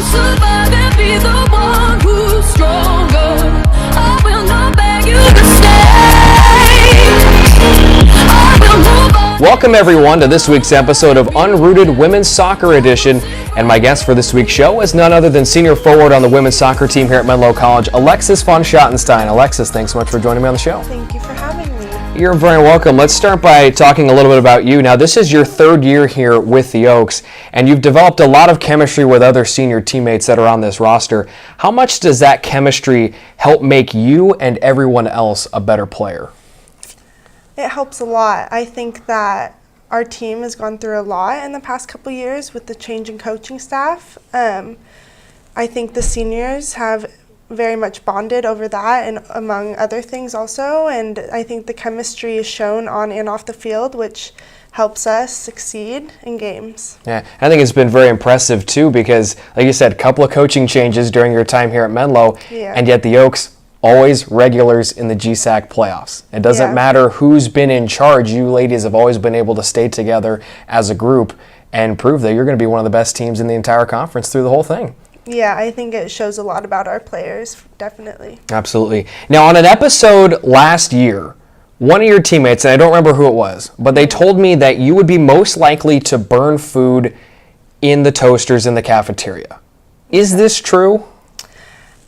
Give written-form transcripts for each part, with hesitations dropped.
will survive and be the one who's stronger. I will not beg you to stay. I will move on. Welcome everyone to this week's episode of Unrooted Women's Soccer Edition. And my guest for this week's show is none other than senior forward on the women's soccer team here at Menlo College, Alexis Von Schottenstein. Alexis, thanks so much for joining me on the show. Thank you for having me. You're very welcome. Let's start by talking a little bit about you. Now, this is your third year here with the Oaks, and you've developed a lot of chemistry with other senior teammates that are on this roster. How much does that chemistry help make you and everyone else a better player? It helps a lot. I think that our team has gone through a lot in the past couple years with the change in coaching staff. I think the seniors have very much bonded over that and among other things also, and I think the chemistry is shown on and off the field, which helps us succeed in games. Yeah, I think it's been very impressive too because, like you said, a couple of coaching changes during your time here at Menlo, and yet the Oaks always regulars in the GSAC playoffs. It doesn't matter who's been in charge. You ladies have always been able to stay together as a group and prove that you're going to be one of the best teams in the entire conference through the whole thing. Yeah, I think it shows a lot about our players, definitely. Absolutely. Now, on an episode last year, one of your teammates, and I don't remember who it was, but they told me that you would be most likely to burn food in the toasters in the cafeteria. Is this true?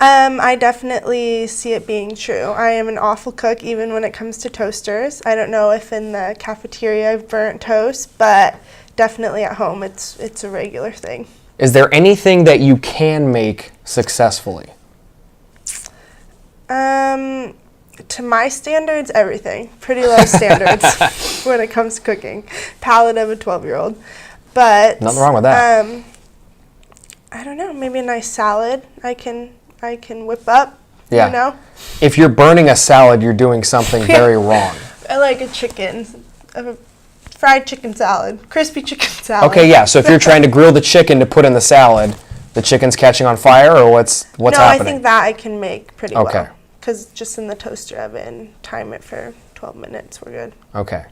I definitely see it being true. I am an awful cook even when it comes to toasters. I don't know if in the cafeteria I've burnt toast, but definitely at home it's a regular thing. Is there anything that you can make successfully? To my standards, everything. Pretty low standards when it comes to cooking. Palate of a 12-year-old. But nothing wrong with that. I don't know, maybe a nice salad I can whip up, yeah. You know? If you're burning a salad, you're doing something very wrong. I like a fried chicken salad, crispy chicken salad. Okay, yeah, so if you're trying to grill the chicken to put in the salad, the chicken's catching on fire, or what's happening? No, I think that I can make pretty well. Okay. Because just in the toaster oven, time it for 12 minutes, we're good. Okay.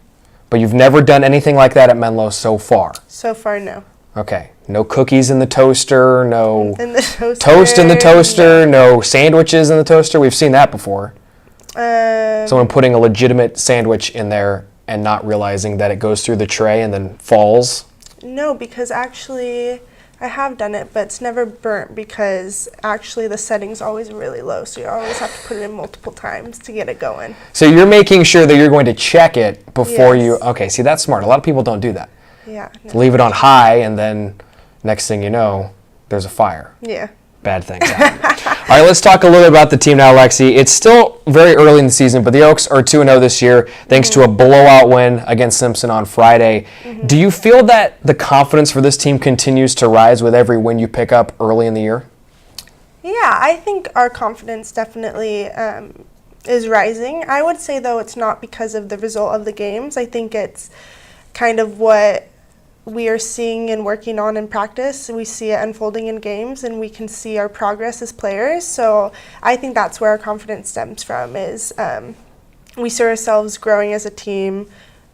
But you've never done anything like that at Menlo so far? So far, no. Okay. No cookies in the toaster, no in the toaster, toast in the toaster, no sandwiches in the toaster. We've seen that before. Someone putting a legitimate sandwich in there and not realizing that it goes through the tray and then falls. No, because actually I have done it, but it's never burnt because actually the setting's always really low, so you always have to put it in multiple times to get it going. So you're making sure that you're going to check it before you... Okay, see, that's smart. A lot of people don't do that. Yeah. No. Leave it on high, and then next thing you know, there's a fire. Yeah. Bad things happen. All right, let's talk a little bit about the team now, Lexi. It's still very early in the season, but the Oaks are 2-0 this year thanks to a blowout win against Simpson on Friday. Do you feel that the confidence for this team continues to rise with every win you pick up early in the year? Yeah, I think our confidence definitely is rising. I would say, though, it's not because of the result of the games. I think it's kind of what we are seeing and working on in practice. We see it unfolding in games, and we can see our progress as players. So I think that's where our confidence stems from, is we see ourselves growing as a team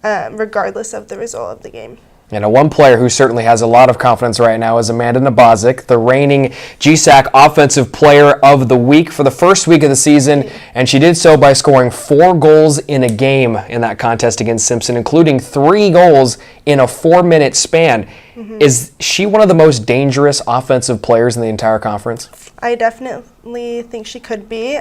regardless of the result of the game. You know, one player who certainly has a lot of confidence right now is Amanda Nabazic, the reigning GSAC Offensive Player of the Week for the first week of the season, and she did so by scoring 4 goals in a game in that contest against Simpson, including 3 goals in a 4-minute span. Is she one of the most dangerous offensive players in the entire conference? I definitely think she could be.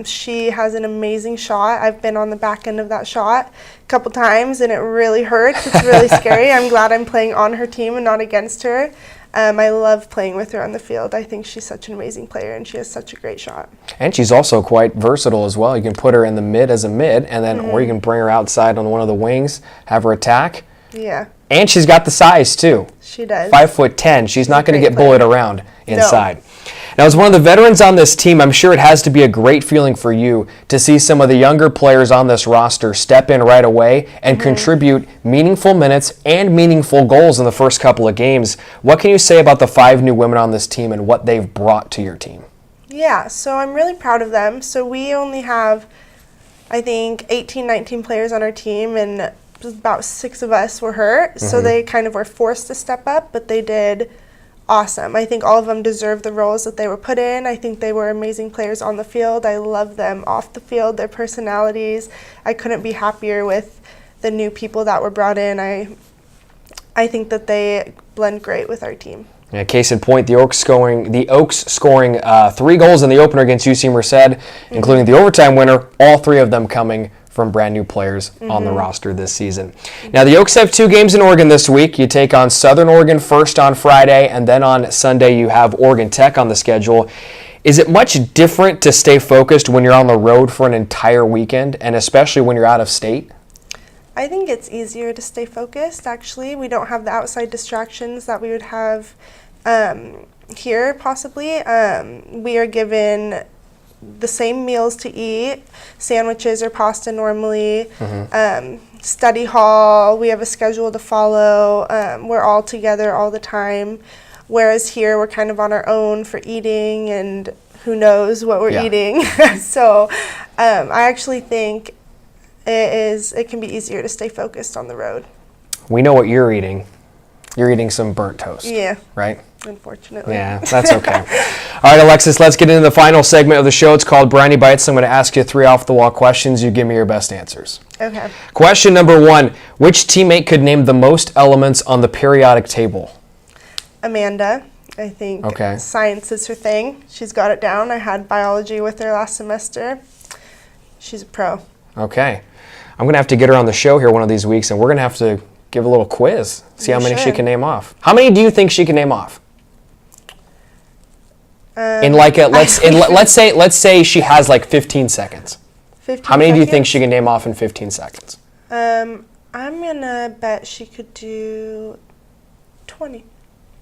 She has an amazing shot. I've been on the back end of that shot a couple times, and it really hurts. It's really scary. I'm glad I'm playing on her team and not against her. I love playing with her on the field. I think she's such an amazing player, and she has such a great shot. And she's also quite versatile as well. You can put her in the mid as a mid, and then or you can bring her outside on one of the wings, have her attack. Yeah. And she's got the size, too. She does. 5'10". She's not going to get bullied around inside. No. Now, as one of the veterans on this team, I'm sure it has to be a great feeling for you to see some of the younger players on this roster step in right away and contribute meaningful minutes and meaningful goals in the first couple of games. What can you say about the 5 new women on this team and what they've brought to your team? Yeah, so I'm really proud of them. So we only have, I think, 18, 19 players on our team, and about 6 of us were hurt. So they kind of were forced to step up, but they did awesome. I think all of them deserve the roles that they were put in. I think they were amazing players on the field. I love them off the field, their personalities. I couldn't be happier with the new people that were brought in. I think that they blend great with our team. Yeah, case in point, the Oaks scoring 3 goals in the opener against UC Merced, including the overtime winner, all 3 of them coming from brand new players on the roster this season. Now, the Oaks have 2 games in Oregon this week. You take on Southern Oregon first on Friday, and then on Sunday you have Oregon Tech on the schedule. Is it much different to stay focused when you're on the road for an entire weekend, and especially when you're out of state? I think it's easier to stay focused, actually. We don't have the outside distractions that we would have here, possibly. We are given the same meals to eat, sandwiches or pasta normally, study hall, we have a schedule to follow, we're all together all the time, whereas here we're kind of on our own for eating and who knows what we're eating. So I actually think it can be easier to stay focused on the road. We know what you're eating. You're eating some burnt toast. Yeah. Right? Unfortunately. Yeah, that's okay. All right, Alexis, let's get into the final segment of the show. It's called Briny Bites. I'm going to ask you 3 off-the-wall questions. You give me your best answers. Okay. Question number 1. Which teammate could name the most elements on the periodic table? Amanda. I think science is her thing. She's got it down. I had biology with her last semester. She's a pro. Okay. I'm going to have to get her on the show here one of these weeks, and we're going to have to give a little quiz, see how many she can name off. How many do you think she can name off? Let's say she has like 15 seconds. 15 how many seconds? do you think she can name off in 15 seconds? I'm gonna bet she could do 20.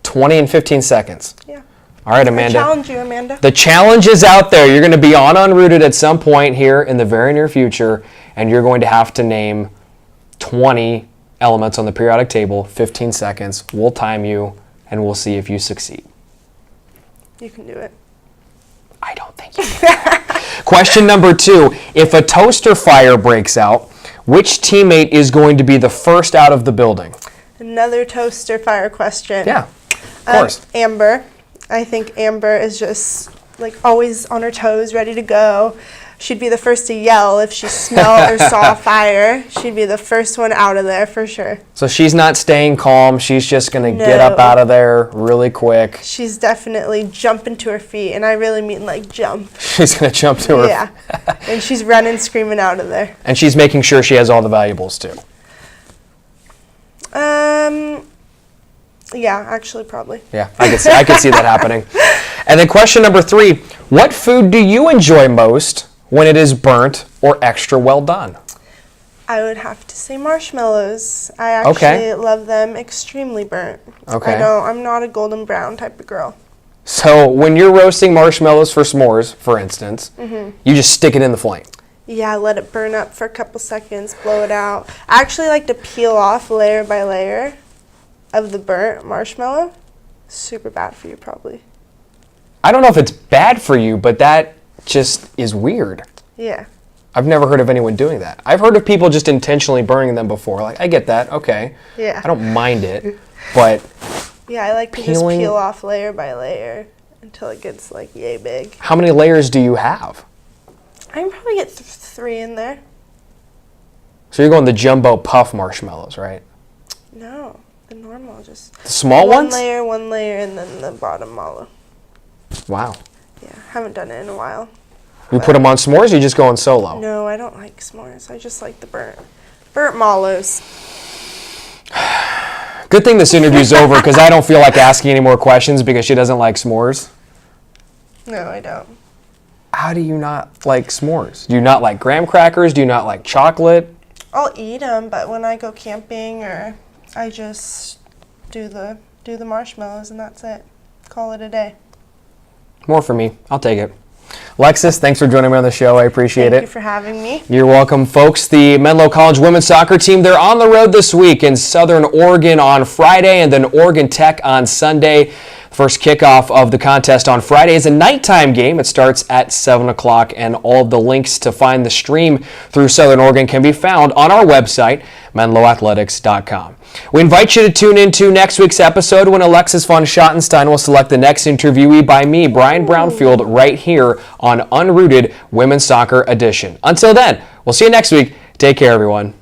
20 in 15 seconds. Yeah. All right, Amanda. I challenge you, Amanda. The challenge is out there. You're going to be on Unrooted at some point here in the very near future, and you're going to have to name 20 elements on the periodic table, 15 seconds. We'll time you, and we'll see if you succeed. You can do it. I don't think you can. Question number 2. If a toaster fire breaks out, which teammate is going to be the first out of the building? Another toaster fire question. Yeah, of course. Amber. I think Amber is just like always on her toes, ready to go. She'd be the first to yell if she smelled or saw fire. She'd be the first one out of there for sure. So she's not staying calm. She's just going to get up out of there really quick. She's definitely jumping to her feet, and I really mean like jump. She's going to jump to her. Yeah, and she's running, screaming out of there. And she's making sure she has all the valuables too. Yeah, actually, probably. Yeah, I could see that happening. And then question number 3, what food do you enjoy most when it is burnt or extra well done? I would have to say marshmallows. I actually love them extremely burnt. Okay. I'm not a golden brown type of girl. So when you're roasting marshmallows for s'mores, for instance, you just stick it in the flame. Yeah, let it burn up for a couple seconds, blow it out. I actually like to peel off layer by layer of the burnt marshmallow. Super bad for you, probably. I don't know if it's bad for you, but that just is weird. Yeah. I've never heard of anyone doing that. I've heard of people just intentionally burning them before. Like, I get that, okay. Yeah. I don't mind it, but yeah, I like to just peel off layer by layer until it gets like yay big. How many layers do you have? I can probably get 3 in there. So you're going the jumbo puff marshmallows, right? No, the normal, just the small ones? One layer, and then the bottom mallow. Wow. Yeah, haven't done it in a while. You put them on s'mores, or you just going solo? No, I don't like s'mores. I just like the burnt mallows. Good thing this interview's over, because I don't feel like asking any more questions because she doesn't like s'mores. No, I don't. How do you not like s'mores? Do you not like graham crackers? Do you not like chocolate? I'll eat them, but when I go camping, or I just do the marshmallows, and that's it. Call it a day. More for me. I'll take it. Alexis, thanks for joining me on the show. I appreciate it. Thank you for having me. You're welcome, folks. The Menlo College women's soccer team, they're on the road this week in Southern Oregon on Friday and then Oregon Tech on Sunday. First kickoff of the contest on Friday is a nighttime game. It starts at 7 o'clock, and all of the links to find the stream through Southern Oregon can be found on our website, menloathletics.com. We invite you to tune into next week's episode when Alexis Von Schottenstein will select the next interviewee by me, Brian Brownfield, right here on Unrooted Women's Soccer Edition. Until then, we'll see you next week. Take care, everyone.